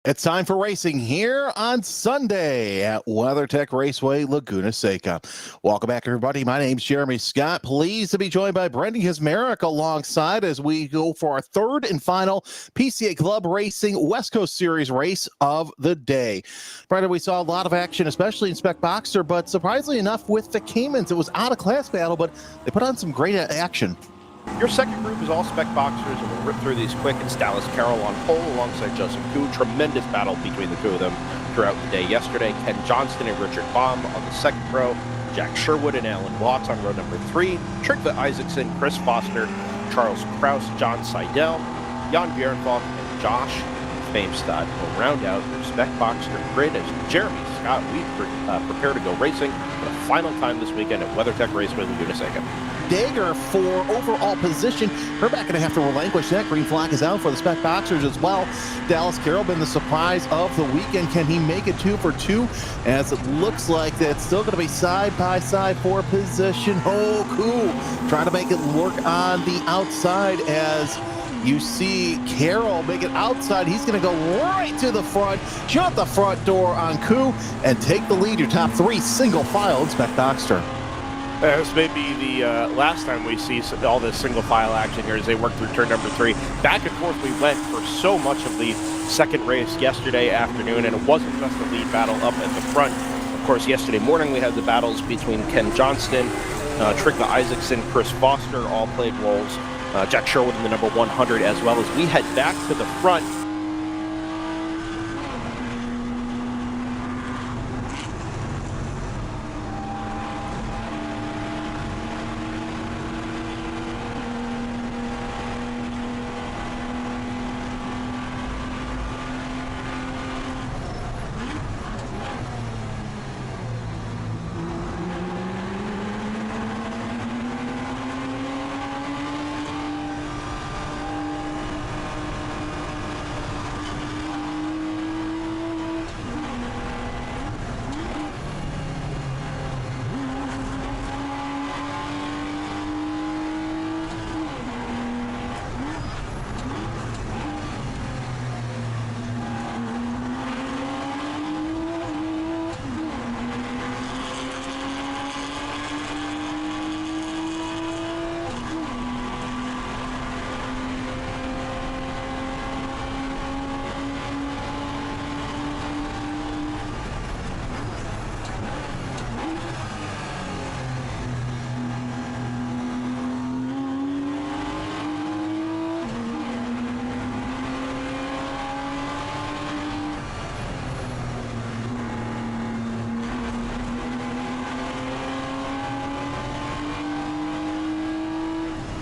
It's time for racing here on Sunday at WeatherTech Raceway, Laguna Seca. Welcome back, everybody. My name's Jeremy Scott. Pleased to be joined by Brendan Kismerick alongside as we go for our third and final PCA Club Racing West Coast Series race of the day. Brendan, we saw a lot of action, especially in Spec Boxster, but surprisingly enough with the Caymans, it was out of class battle, but they put on some great action. Your second group is all Spec Boxsters, and we'll rip through these quick. It's Dallas Carroll on pole alongside Joseph Koo. Tremendous battle between the two of them throughout the day yesterday. Ken Johnston and Richard Baum on the second row. Jack Sherwood and Alan Watts on row number 3. Trygve Isaacson, Chris Foster, Charles Kraus, John Seidel, Jan Bjernfalk, and Josh Famestad will round out their Spec Boxster grid as Jeremy Scott, we prepare to go racing for the final time this weekend at WeatherTech Raceway, Laguna Seca. Dagger for overall position. We're not going to have to relinquish that. Green flag is out for the Spec Boxsters as well. Dallas Carroll been the surprise of the weekend. Can he make it 2 for 2? As it looks like that's still going to be side by side for position. Oh, cool. Trying to make it work on the outside as you see Carroll make it outside. He's going to go right to the front, shut the front door on Koo, and take the lead. Your top 3 single file in Spec Boxster. This may be the last time we see all this single file action here as they work through turn number 3. Back and forth we went for so much of the second race yesterday afternoon, and it wasn't just the lead battle up at the front. Of course, yesterday morning we had the battles between Ken Johnston, Trygve Isaacson, Chris Foster, all played roles. Jack Sherwood in the number 100 as well, as we head back to the front.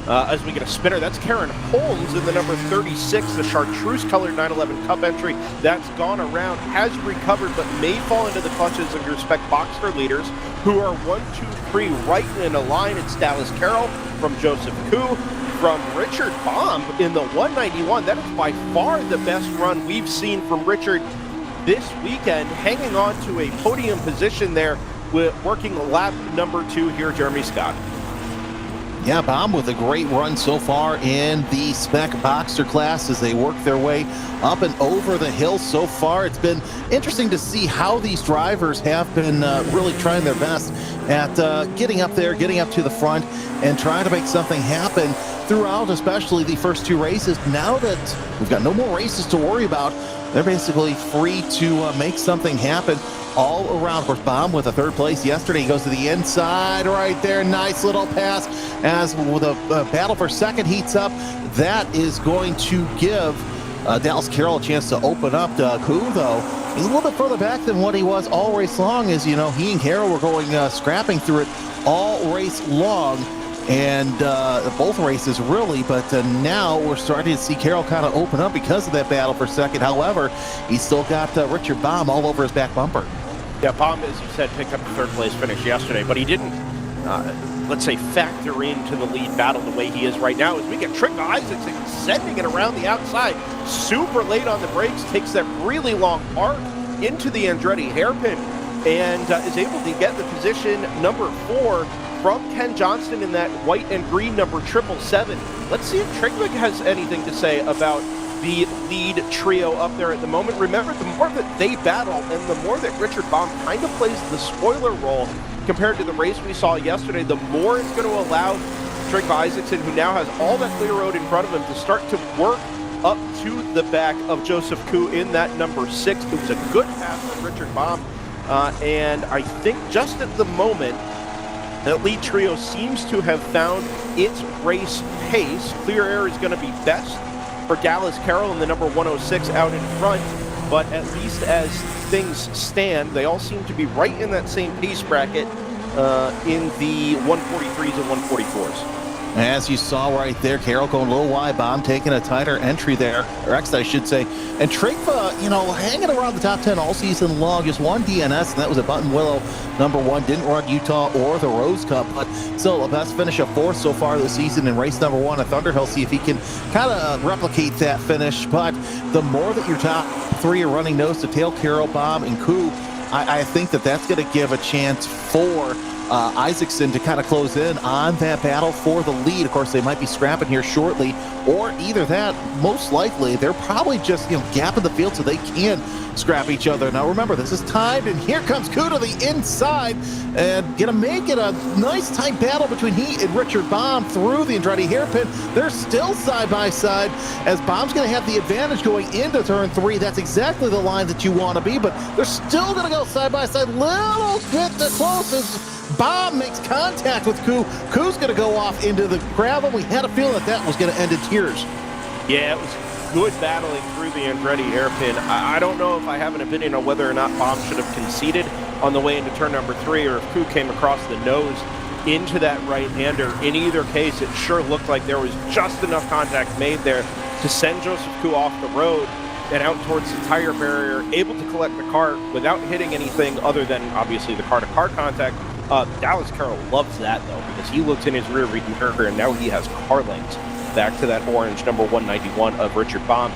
As we get a spinner, that's Karen Holmes in the number 36, the chartreuse-colored 911 Cup entry. That's gone around, has recovered, but may fall into the clutches of your Spec Boxster leaders, who are 1, 2, 3 right in a line. It's Dallas Carroll from Joseph Koo, from Richard Baum in the 191. That is by far the best run we've seen from Richard this weekend, hanging on to a podium position there, with working lap number 2 here, Jeremy Scott. Yeah, Baum with a great run so far in the Spec Boxster class as they work their way up and over the hill so far. It's been interesting to see how these drivers have been really trying their best at getting up there, getting up to the front, and trying to make something happen throughout, especially the first 2 races. Now that we've got no more races to worry about, they're basically free to make something happen all around. Of course, Baum with a 3rd place yesterday. He goes to the inside right there. Nice little pass as the battle for second heats up. That is going to give Dallas Carroll a chance to open up. Koo, though, he's a little bit further back than what he was all race long. As you know, he and Carroll were going scrapping through it all race long. And both races really, but now we're starting to see Carroll kind of open up because of that battle for second. However, he's still got Richard Baum all over his back bumper. Yeah, Baum, as you said, picked up a 3rd place finish yesterday, but he didn't, let's say, factor into the lead battle the way he is right now. As we get Trygve Isaacson sending it around the outside, super late on the brakes, takes that really long arc into the Andretti hairpin, and is able to get the position number 4 from Ken Johnston in that white and green number 777. Let's see if Trygve has anything to say about the lead trio up there at the moment. Remember, the more that they battle and the more that Richard Baum kind of plays the spoiler role compared to the race we saw yesterday, the more it's going to allow Trygve Isaacson, who now has all that clear road in front of him, to start to work up to the back of Joseph Koo in that number 6. It was a good pass from Richard Baum, and I think just at the moment, that lead trio seems to have found its race pace. Clear air is going to be best for Dallas Carroll and the number 106 out in front, but at least as things stand, they all seem to be right in that same pace bracket in the 143s and 144s. As you saw right there, Carroll going a little wide, Baum taking a tighter entry there, or exit I should say. And Trygve, you know, hanging around the top 10 all season long, just one DNS, and that was at Button Willow, number 1. Didn't run Utah or the Rose Cup, but still a best finish of 4th so far this season in race number 1 at Thunderhill. See if he can kind of replicate that finish. But the more that your top 3 are running nose to tail, Carroll, Baum, and Koo, I think that that's going to give a chance for Isaacson to kind of close in on that battle for the lead. Of course, they might be scrapping here shortly, or either that, most likely, they're probably just, you know, gapping the field so they can scrap each other. Now, remember, this is timed, and here comes Koo to the inside, and gonna make it a nice tight battle between he and Richard Baum through the Andretti hairpin. They're still side by side, as Baum's gonna have the advantage going into turn 3. That's exactly the line that you want to be, but they're still gonna go side by side, little bit the closest. Baum makes contact with Koo. Koo's going to go off into the gravel. We had a feeling that that was going to end in tears. Yeah, it was good battling through the Andretti hairpin. I don't know if I have an opinion on whether or not Baum should have conceded on the way into turn number 3, or if Koo came across the nose into that right-hander. In either case, it sure looked like there was just enough contact made there to send Joseph Koo off the road and out towards the tire barrier, able to collect the car without hitting anything other than, obviously, the car-to-car contact. Dallas Carroll loves that, though, because he looks in his rear-view mirror, and now he has car lanes back to that orange number 191 of Richard Baum.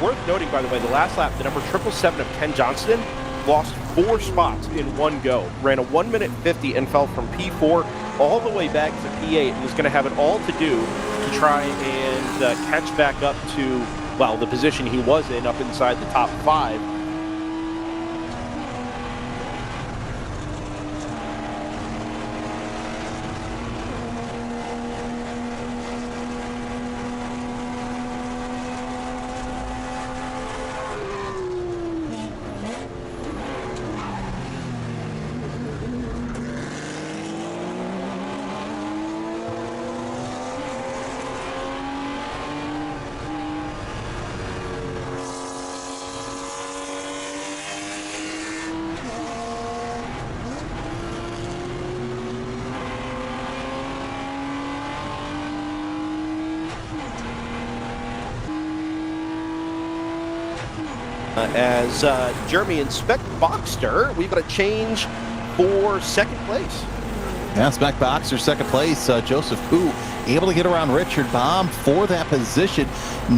Worth noting, by the way, the last lap, the number 777 of Ken Johnston lost 4 spots in one go, ran a 1:50 and fell from P4 all the way back to P8, and is going to have it all to do to try and catch back up to, well, the position he was in up inside the top 5. As Jeremy and Spec Boxster, we've got a change for second place. Yeah, Spec Boxster, second place. Joseph Koo able to get around Richard Baum for that position.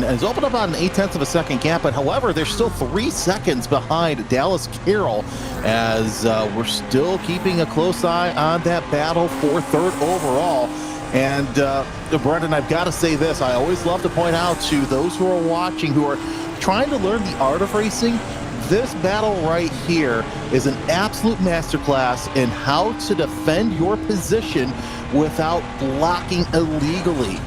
Has opened up about an 0.8 of a second gap, but however, they're still 3 seconds behind Dallas Carroll, as we're still keeping a close eye on that battle for 3rd overall. And Brendan, I've got to say this. I always love to point out to those who are watching, who are trying to learn the art of racing, this battle right here is an absolute masterclass in how to defend your position without blocking illegally.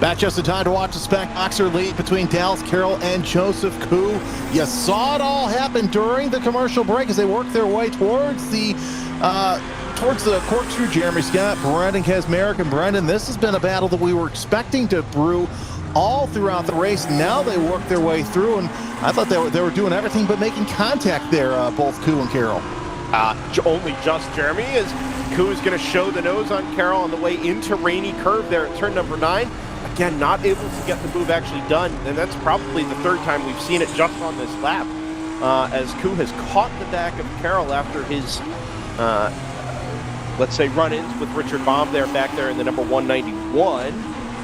Back just in time to watch the Spec Boxster lead between Dallas Carroll and Joseph Koo. You saw it all happen during the commercial break as they worked their way towards the corkscrew. Jeremy Scott, Brendan Kazmarek, and Brendan, this has been a battle that we were expecting to brew all throughout the race. Now they work their way through, and I thought they were doing everything but making contact there, both Koo and Carroll. Only just, Jeremy, as Koo is going to show the nose on Carroll on the way into Rainy Curve there at turn number 9. Again, not able to get the move actually done, and that's probably the third time we've seen it just on this lap, as Koo has caught the back of Carroll after his, let's say, run-ins with Richard Baum there, back there in the number 191,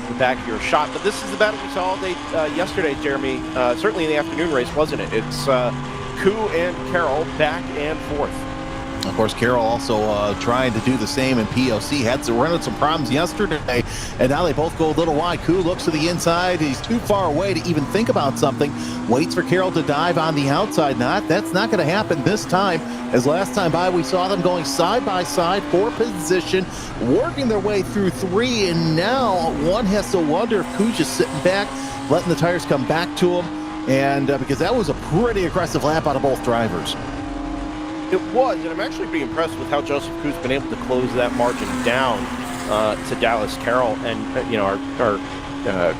the back of your shot. But this is the battle we saw all day yesterday, Jeremy, certainly in the afternoon race, wasn't it? It's Koo and Carroll back and forth. Of course, Carroll also trying to do the same in POC. Had to run into some problems yesterday, and now they both go a little wide. Koo looks to the inside. He's too far away to even think about something. Waits for Carroll to dive on the outside. That's not going to happen this time, as last time by we saw them going side by side for position, working their way through 3, and now one has to wonder if Koo's just sitting back, letting the tires come back to him, and because that was a pretty aggressive lap out of both drivers. It was, and I'm actually pretty impressed with how Joseph Koo's been able to close that margin down to Dallas Carroll, and we're going to get a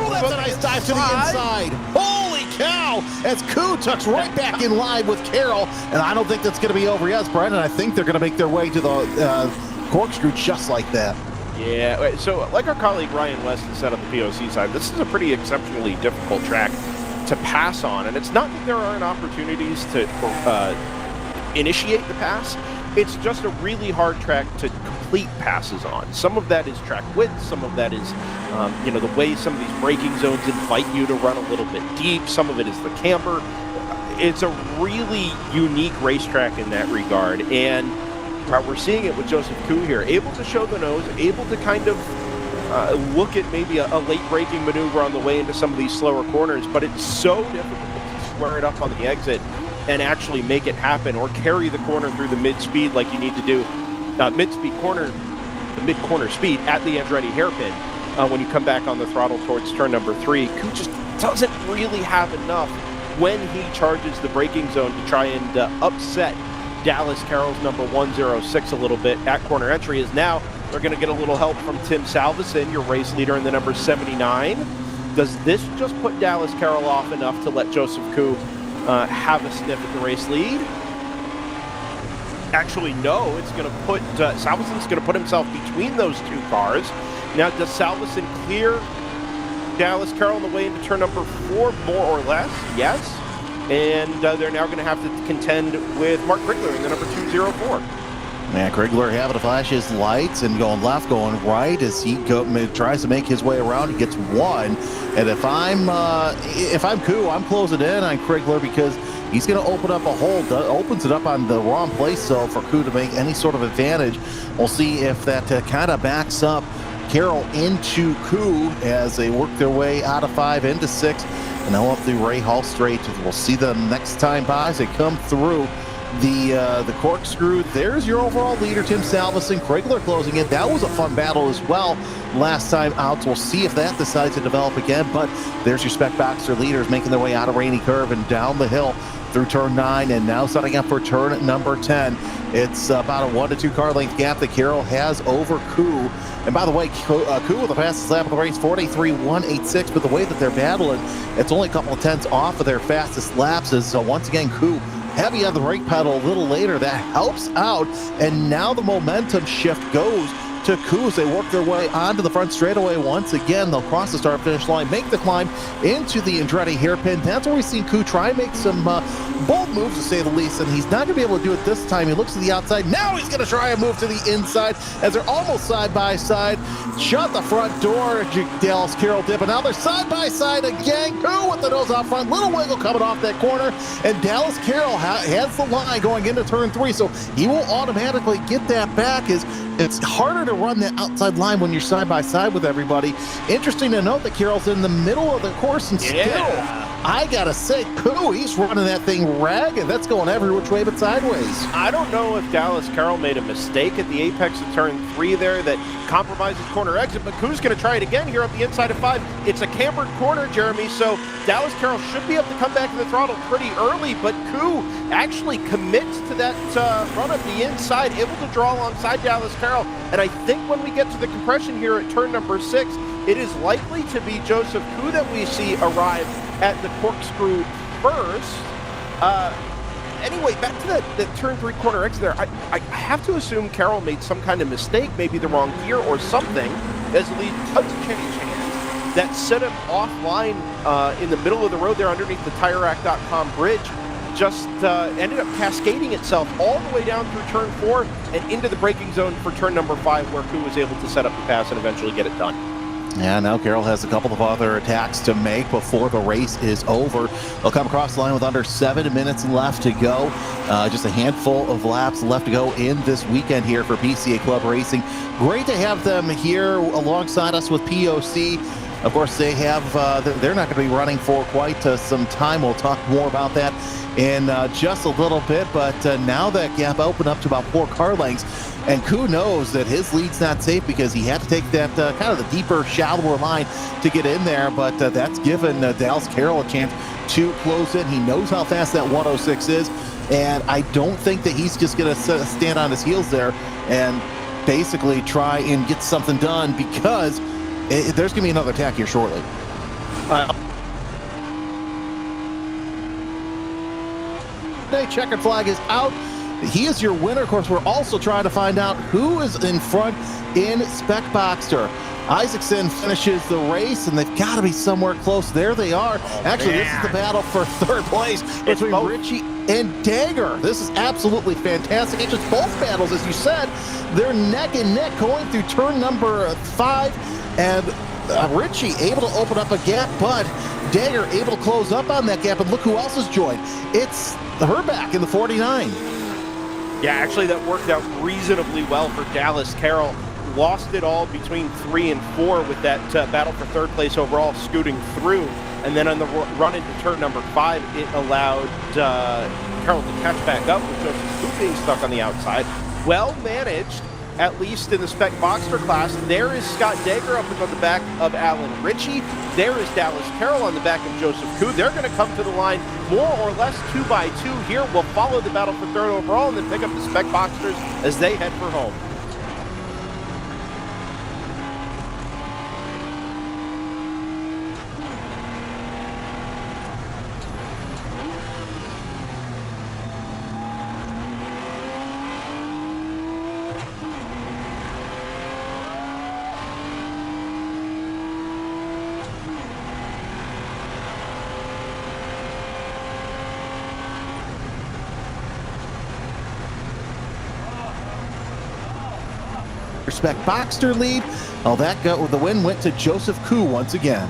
that's a nice dive to the inside. Holy cow! As Koo tucks right back in line with Carroll, and I don't think that's going to be over yet, Brendan. I think they're going to make their way to the corkscrew just like that. Yeah, so like our colleague Ryan West has said on the POC side, this is a pretty exceptionally difficult track to pass on, and it's not that there aren't opportunities to initiate the pass. It's just a really hard track to complete passes on. Some of that is track width, some of that is the way some of these braking zones invite you to run a little bit deep, some of it is the camber. It's a really unique racetrack in that regard, and we're seeing it with Joseph Koo here, able to show the nose, able to kind of look at maybe a late braking maneuver on the way into some of these slower corners, but it's so difficult to square it up on the exit and actually make it happen, or carry the corner through the mid-speed like you need to do, the mid-corner speed at the Andretti hairpin when you come back on the throttle towards turn number 3. Koo just doesn't really have enough when he charges the braking zone to try and upset Dallas Carroll's number 106 a little bit at corner entry, as now they're going to get a little help from Tim Salveson, your race leader in the number 79. Does this just put Dallas Carroll off enough to let Joseph Koo have a sniff at the race lead? Actually, no. It's going to put Salveson's going to put himself between those two cars. Now, does Salveson clear Dallas Carroll on the way into turn number 4, more or less? Yes. And they're now going to have to contend with Mark Krigler in the number 204. Man, Krigler having to flash his lights and going left, going right as he tries to make his way around. He gets 1, and if I'm Koo, I'm closing in on Krigler because he's going to open up a hole. Opens it up on the wrong place, so for Koo to make any sort of advantage, we'll see if that kind of backs up Carroll into Koo as they work their way out of 5 into 6, and now up the Ray Hall straight. We'll see them next time by as they come through the corkscrew. There's your overall leader, Tim Salveson. Krigler closing in. That was a fun battle as well last time out. So we'll see if that decides to develop again. But there's your Spec Boxster leaders making their way out of Rainy Curve and down the hill through turn 9, and now setting up for turn number 10. It's about a 1 to 2 car length gap that Carroll has over Koo. And by the way, Koo with the fastest lap of the race, 43.186. But the way that they're battling, it's only a couple of tenths off of their fastest laps. So once again, Koo heavy on the brake pedal a little later. That helps out, and now the momentum shift goes to Koo as they work their way onto the front straightaway once again. They'll cross the start-finish line, make the climb into the Andretti hairpin. That's where we've seen Koo try and make some bold moves, to say the least, and he's not going to be able to do it this time. He looks to the outside. Now he's going to try and move to the inside as they're almost side by side. Shut the front door. Dallas Carroll did, but now they're side by side again. Koo with the nose out front. Little wiggle coming off that corner, and Dallas Carroll has the line going into turn 3, so he will automatically get that back as it's harder to run that outside line when you're side by side with everybody. Interesting to note that Carroll's in the middle of the course and still, I gotta say, Koo, he's running that thing ragged. That's going every which way but sideways. I don't know if Dallas Carroll made a mistake at the apex of turn 3 there that compromises corner exit, but Koo's going to try it again here up the inside of 5. It's a cambered corner, Jeremy, so Dallas Carroll should be able to come back to the throttle pretty early, but Koo actually commits to that run up the inside, able to draw alongside Dallas Carroll, and I think when we get to the compression here at turn number 6, it is likely to be Joseph Koo that we see arrive at the corkscrew first. Anyway, back to that turn 3 corner exit there. I have to assume Carroll made some kind of mistake, maybe the wrong gear or something, as the lead does change hands. That set him offline in the middle of the road there underneath the TireRack.com bridge. Just ended up cascading itself all the way down through turn 4 and into the braking zone for turn number 5, where Koo was able to set up the pass and eventually get it done. Yeah, now Carroll has a couple of other attacks to make before the race is over. They'll come across the line with under 7 minutes left to go. Just a handful of laps left to go in this weekend here for PCA Club Racing. Great to have them here alongside us with POC. Of course, they have, they're not going to be running for quite some time. We'll talk more about that in just a little bit, but now that gap opened up to about 4 car lengths, and Koo knows that his lead's not safe because he had to take that kind of the deeper, shallower line to get in there, but that's given Dallas Carroll a chance to close in. He knows how fast that 106 is, and I don't think that he's just going to stand on his heels there and basically try and get something done, because there's going to be another attack here shortly. Checkered flag is out. He is your winner. Of course, we're also trying to find out who is in front in Spec Boxster. Isaacson finishes the race, and they've got to be somewhere close. There they are. Actually, this is the battle for 3rd place between Richie and Dagger. This is absolutely fantastic. It's just both battles, as you said. They're neck and neck going through turn number 5, and Richie able to open up a gap, but Dagger able to close up on that gap, and look who else has joined. It's Herback in the 49. Yeah, actually that worked out reasonably well for Dallas Carroll. Lost it all between 3 and 4 with that battle for 3rd place overall scooting through. And then on the run into turn number 5, it allowed Carroll to catch back up with Joseph Koo being stuck on the outside. Well managed, at least in the Spec Boxster class. There is Scott Dagger up on the back of Alan Ritchie. There is Dallas Carroll on the back of Joseph Koo. They're going to come to the line more or less 2 by 2 here. We'll follow the battle for 3rd overall and then pick up the Spec Boxsters as they head for home. Spec Boxster lead. Oh, the win went to Joseph Koo once again.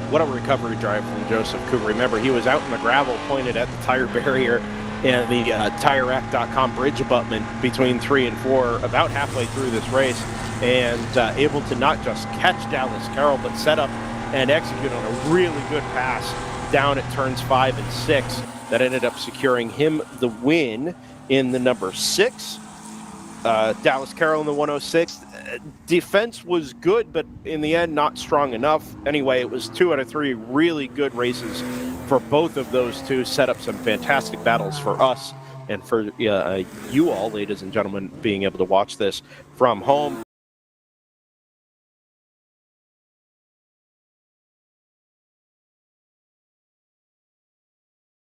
What a recovery drive from Joseph Koo. Remember, he was out in the gravel pointed at the tire barrier and the TireRack.com bridge abutment between 3 and 4 about halfway through this race, and able to not just catch Dallas Carroll, but set up and execute on a really good pass down at turns 5 and 6 that ended up securing him the win in the number 6. Dallas Carroll in the 106. Defense was good, but in the end, not strong enough. Anyway, it was 2 out of 3 really good races for both of those two. Set up some fantastic battles for us and for you all, ladies and gentlemen, being able to watch this from home.